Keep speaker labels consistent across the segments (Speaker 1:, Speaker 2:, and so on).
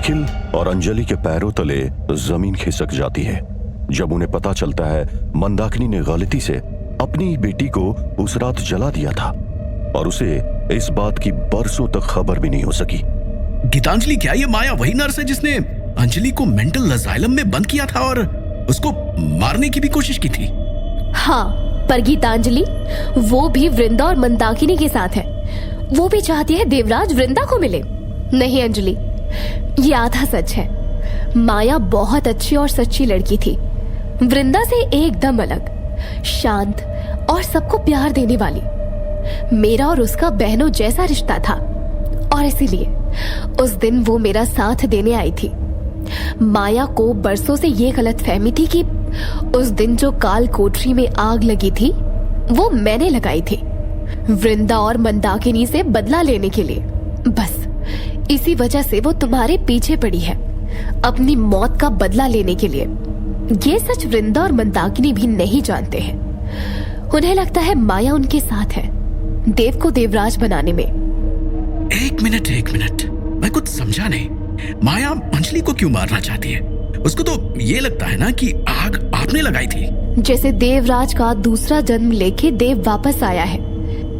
Speaker 1: निखिल और अंजलि के पैरों तले जमीन खिसक जाती है जब उन्हें पता चलता है मंदाकिनी ने गलती से अपनी बेटी को उस रात जला दिया था और उसे इस बात की बरसों तक खबर भी नहीं हो सकी।
Speaker 2: गीतांजलि, क्या ये माया वही नर्स है जिसने अंजलि को मेंटल असाइलम में बंद किया था और उसको मारने की भी कोशिश की थी?
Speaker 3: हाँ, पर गीतांजलि वो भी वृंदा और मंदाकिनी के साथ है। वो भी चाहती है देवराज वृंदा को मिले। नहीं अंजलि, ये आधा सच है। माया बहुत अच्छी और सच्ची लड़की थी, वृंदा से एकदम अलग, शांत और सबको प्यार देने वाली। मेरा और उसका बहनों जैसा रिश्ता था और इसीलिए उस दिन वो मेरा साथ देने आई थी। माया को बरसों से ये गलतफहमी थी कि उस दिन जो काल कोठरी में आग लगी थी वो मैंने लगाई थी, वृंदा और मंदाकिनी से बदला लेने के लिए। बस इसी वजह से वो तुम्हारे पीछे पड़ी है, अपनी मौत का बदला लेने के लिए। ये सच वृंदा और मंदाकिनी भी नहीं जानते हैं। उन्हें लगता है माया उनके साथ है देव को देवराज बनाने में।
Speaker 2: एक मिनट, मैं कुछ समझा नहीं। माया अंजलि को क्यों मारना चाहती है? उसको तो ये लगता है ना कि आग आपने लगाई थी।
Speaker 3: जैसे देवराज का दूसरा जन्म लेके देव वापस आया है,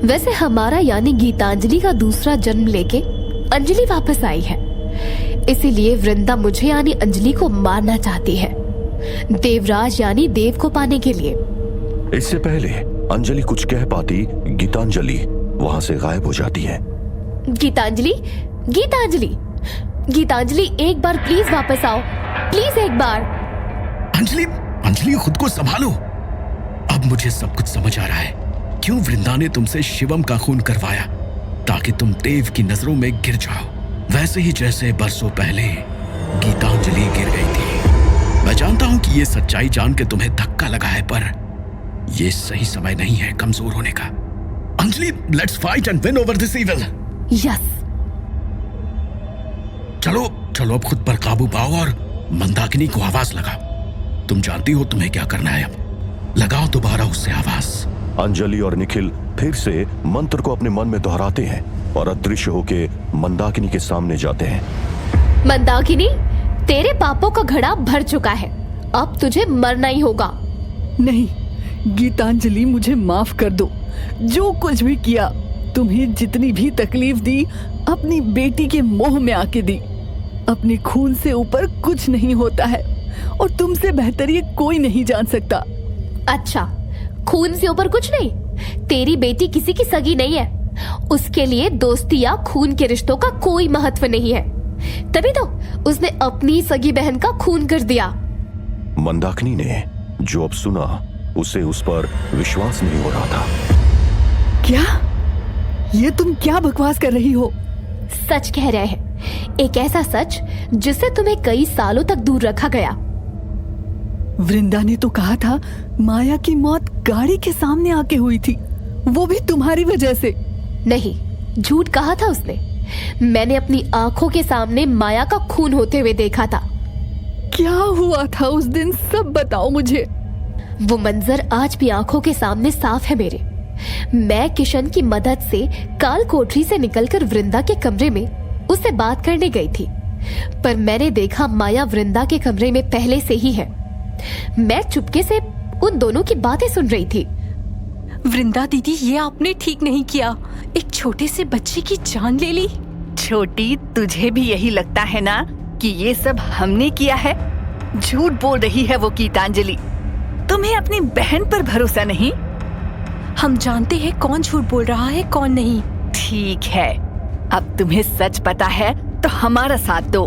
Speaker 3: वैसे हमारा यानी गीतांजलि का दूसरा जन्म लेके अंजलि वापस आई है। इसीलिए वृंदा मुझे यानी अंजलि को मारना चाहती है, देवराज यानी देव को पाने के लिए।
Speaker 1: इससे पहले अंजलि कुछ कह पाती, गीतांजलि वहां से गायब हो जाती है। गीतांजलि, एक बार प्लीज वापस आओ, प्लीज एक बार।
Speaker 2: अंजलि, खुद को संभालो। अब मुझे सब कुछ समझ आ रहा है क्यों वृंदा ने तुमसे शिवम का खून करवाया, ताकि तुम देव की नजरों में गिर जाओ, वैसे ही जैसे बरसों पहले गीतांजलि गिर गई थी। मैं जानता हूं कि ये सच्चाई जान के तुम्हें धक्का लगा है, पर ये सही समय नहीं है कमजोर होने का। Anjali, let's fight and win over this evil.
Speaker 3: Yes.
Speaker 2: चलो अब खुद पर काबू पाओ और मंदाकिनी को आवाज लगाओ। तुम जानती हो तुम्हें क्या करना है। अब लगाओ दोबारा उससे आवाज।
Speaker 1: अंजलि और निखिल फिर से मंत्र को अपने मन में दोहराते हैं और अदृश्य होके मंदाकिनी के सामने जाते हैं।
Speaker 3: मंदाकिनी, तेरे पापों का घड़ा भर चुका है, अब तुझे मरना ही होगा।
Speaker 4: नहीं गीतांजलि, मुझे माफ कर दो। जो कुछ भी किया, तुम्हें जितनी भी तकलीफ दी, अपनी बेटी के मोह में आके दी। अपने खून से ऊपर कुछ नहीं होता है और तुमसे बेहतर ये कोई नहीं जान सकता।
Speaker 3: अच्छा, खून से ऊपर कुछ नहीं? तेरी बेटी किसी की सगी नहीं है, उसके लिए दोस्ती या खून के रिश्तों का कोई महत्व नहीं है। तभी तो उसने अपनी सगी बहन का खून कर दिया।
Speaker 1: मंदाकिनी ने जो अब सुना उसे उस पर विश्वास नहीं हो रहा था।
Speaker 4: क्या? ये तुम क्या बकवास कर रही हो?
Speaker 3: सच कह रहे हैं, एक ऐसा सच जिससे तुम्हें कई सालों तक दूर रखा गया।
Speaker 4: वृंदा ने तो कहा था माया की मौत गाड़ी के सामने आके हुई थी, वो भी तुम्हारी वजह से।
Speaker 3: नहीं, झूठ कहा था उसने। मैंने अपनी आंखों के सामने माया का खून होते हुए देखा था।
Speaker 4: क्या हुआ था उस दिन, सब बताओ मुझे।
Speaker 3: वो मंजर आज भी आंखों के सामने साफ है मेरे। मैं किशन की मदद से काल कोठरी से निकलकर वृंदा के कमरे में उससे बात करने गई थी, पर मैंने देखा माया वृंदा के कमरे में पहले से ही है। मैं चुपके से उन दोनों की बातें सुन रही थी।
Speaker 5: वृंदा दीदी, ये आपने ठीक नहीं किया, एक छोटे से बच्चे की जान ले ली।
Speaker 6: छोटी, तुझे भी यही लगता है ना कि ये सब हमने किया है? झूठ बोल रही है वो गीतांजलि। तुम्हें अपनी बहन पर भरोसा नहीं?
Speaker 5: हम जानते हैं कौन झूठ बोल रहा है कौन नहीं।
Speaker 6: ठीक है, अब तुम्हें सच पता है तो हमारा साथ दो।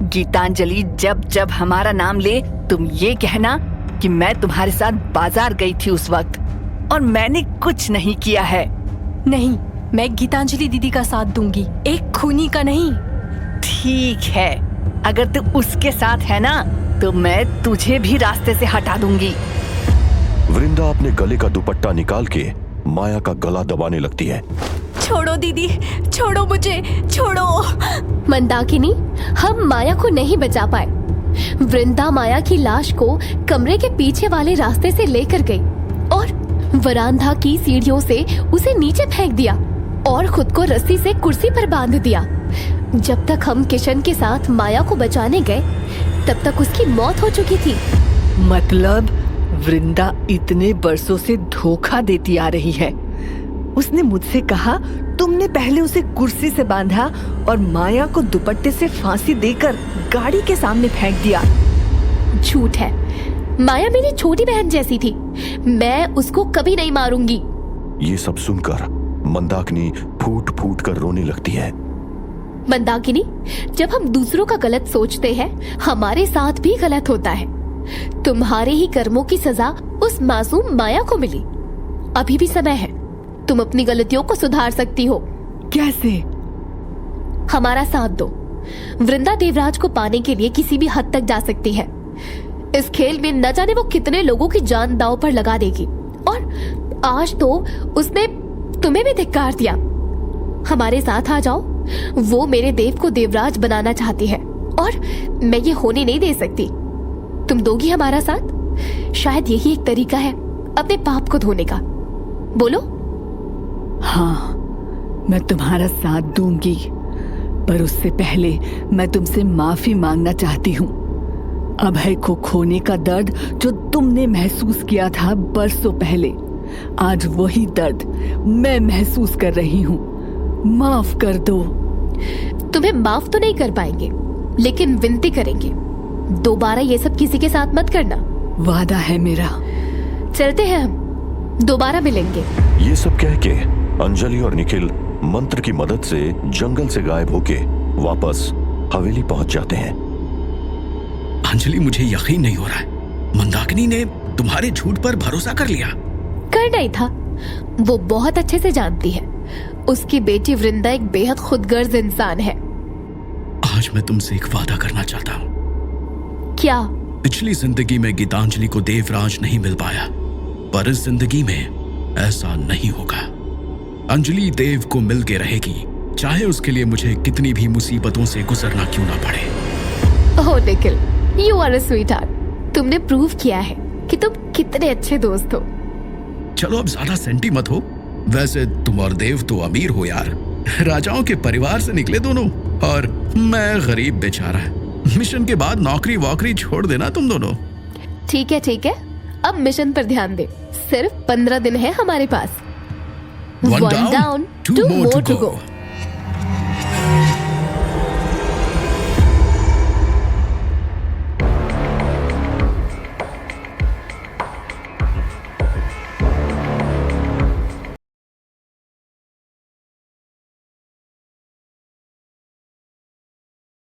Speaker 6: गीतांजलि, जब जब हमारा नाम ले तुम ये कहना कि मैं तुम्हारे साथ बाजार गई थी उस वक्त और मैंने कुछ नहीं किया है।
Speaker 5: नहीं, मैं गीतांजलि दीदी का साथ दूंगी, एक खूनी का नहीं।
Speaker 6: ठीक है, अगर तू उसके साथ है ना तो मैं तुझे भी रास्ते से हटा दूंगी।
Speaker 1: वृंदा अपने गले का दुपट्टा निकाल के माया का गला दबाने लगती है।
Speaker 5: छोड़ो दीदी, छोड़ो मुझे, छोड़ो।
Speaker 3: मंदाकिनी, हम माया को नहीं बचा पाए। वृंदा माया की लाश को कमरे के पीछे वाले रास्ते से लेकर गई और वरांदा की सीढ़ियों से उसे नीचे फेंक दिया और खुद को रस्सी से कुर्सी पर बांध दिया। जब तक हम किशन के साथ माया को बचाने गए तब तक उसकी मौत हो चुकी थी।
Speaker 6: मतलब वृंदा इतने बरसों से धोखा देती आ रही है। उसने मुझसे कहा तुमने पहले उसे कुर्सी से बांधा और माया को दुपट्टे से फांसी देकर गाड़ी के सामने फेंक दिया।
Speaker 3: झूठ है। माया मेरी छोटी बहन जैसी थी। मैं उसको कभी नहीं मारूंगी।
Speaker 1: ये सब सुनकर मंदाकिनी फूट फूट कर रोने लगती है।
Speaker 3: मंदाकिनी, जब हम दूसरों का गलत सोचते हैं हमारे साथ भी गलत होता है। तुम्हारे ही कर्मों की सजा उस मासूम माया को मिली। अभी भी समय है, तुम अपनी गलतियों को सुधार सकती हो।
Speaker 6: कैसे?
Speaker 3: हमारा साथ दो। वृंदा देवराज को पाने के लिए किसी भी हद तक जा सकती है। इस खेल में न जाने वो कितने लोगों की जान दांव पर लगा देगी, और आज तो उसने तुम्हें भी धिक्कार दिया। हमारे साथ आ जाओ। वो मेरे देव को देवराज बनाना चाहती है और मैं ये होने नहीं दे सकती। तुम दोगी हमारा साथ? शायद यही एक तरीका है अपने पाप को धोने का। बोलो।
Speaker 6: हाँ, मैं तुम्हारा साथ दूंगी, पर उससे पहले मैं तुमसे माफी मांगना चाहती हूँ। अभय को खोने का दर्द जो तुमने महसूस किया था बरसों पहले, आज वही दर्द मैं महसूस कर रही हूँ। माफ कर दो।
Speaker 3: तुम्हें माफ तो नहीं कर पाएंगे, लेकिन विनती करेंगे दोबारा ये सब किसी के साथ मत करना।
Speaker 6: वादा है मेरा।
Speaker 3: चलते हैं, हम दोबारा मिलेंगे।
Speaker 1: ये सब कह के अंजलि और निखिल मंत्र की मदद से जंगल से गायब होके वापस हवेली पहुंच जाते हैं।
Speaker 2: अंजलि, मुझे यकीन नहीं हो रहा है। मंदाकिनी ने तुम्हारे झूठ पर भरोसा कर लिया।
Speaker 3: करना ही था। वो बहुत अच्छे से जानती है उसकी बेटी वृंदा एक बेहद खुदगर्ज इंसान है।
Speaker 2: आज मैं तुमसे एक वादा करना चाहता हूँ।
Speaker 3: क्या?
Speaker 2: पिछली जिंदगी में गीतांजलि को देवराज नहीं मिल पाया, पर इस जिंदगी में ऐसा नहीं होगा। अंजलि देव को मिल के रहेगी, चाहे उसके लिए मुझे कितनी भी मुसीबतों से गुजरना क्यों ना पड़े।
Speaker 3: Oh Nikhil, you are a sweetheart. तुमने प्रूव किया है कि तुम कितने अच्छे दोस्त हो।
Speaker 2: चलो अब ज्यादा सेंटी मत हो। वैसे तुम और देव तो अमीर हो यार, राजाओं के परिवार से निकले दोनों, और मैं गरीब बेचारा। मिशन के बाद नौकरी वोकरी छोड़ देना तुम दोनों।
Speaker 3: ठीक है, अब मिशन पर ध्यान दे। सिर्फ 15 दिन है हमारे पास।
Speaker 2: One down, two more to
Speaker 3: go.
Speaker 2: go.